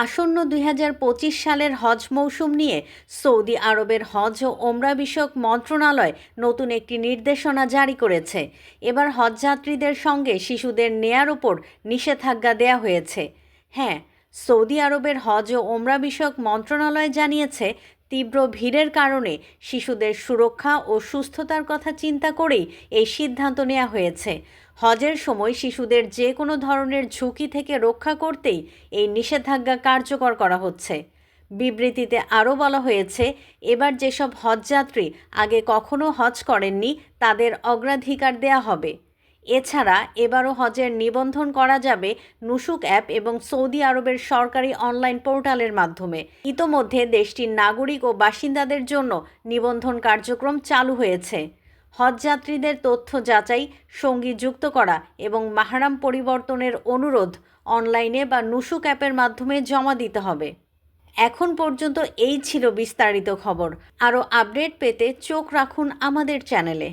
আসন্ন ২০২৫ সালের হজ মৌসুম নিয়ে সৌদি আরবের হজ ও ওমরা বিষয়ক মন্ত্রণালয় নতুন একটি নির্দেশনা জারি করেছে। এবার হজযাত্রীদের সঙ্গে শিশুদের নেয়ার ওপর নিষেধাজ্ঞা দেয়া হয়েছে। হ্যাঁ, সৌদি আরবের হজ ও ওমরা বিষয়ক মন্ত্রণালয় জানিয়েছে, তীব্র ভিড়ের কারণে শিশুদের সুরক্ষা ও সুস্থতার কথা চিন্তা করেই এই সিদ্ধান্ত নেওয়া হয়েছে। হজের সময় শিশুদের যে কোনো ধরনের ঝুঁকি থেকে রক্ষা করতেই এই নিষেধাজ্ঞা কার্যকর করা হচ্ছে। বিবৃতিতে আরও বলা হয়েছে, এবার যেসব হজযাত্রী আগে কখনো হজ করেননি তাদের অগ্রাধিকার দেয়া হবে। এছাড়া এবারও হজের নিবন্ধন করা যাবে নুসুক অ্যাপ এবং সৌদি আরবের সরকারি অনলাইন পোর্টালের মাধ্যমে। ইতোমধ্যে দেশটির নাগরিক ও বাসিন্দাদের জন্য নিবন্ধন কার্যক্রম চালু হয়েছে। হজযাত্রীদের তথ্য যাচাই, সঙ্গী যুক্ত করা এবং মাহরাম পরিবর্তনের অনুরোধ অনলাইনে বা নুসুক অ্যাপের মাধ্যমে জমা দিতে হবে। এখন পর্যন্ত এই ছিল বিস্তারিত খবর। আরও আপডেট পেতে চোখ রাখুন আমাদের চ্যানেলে।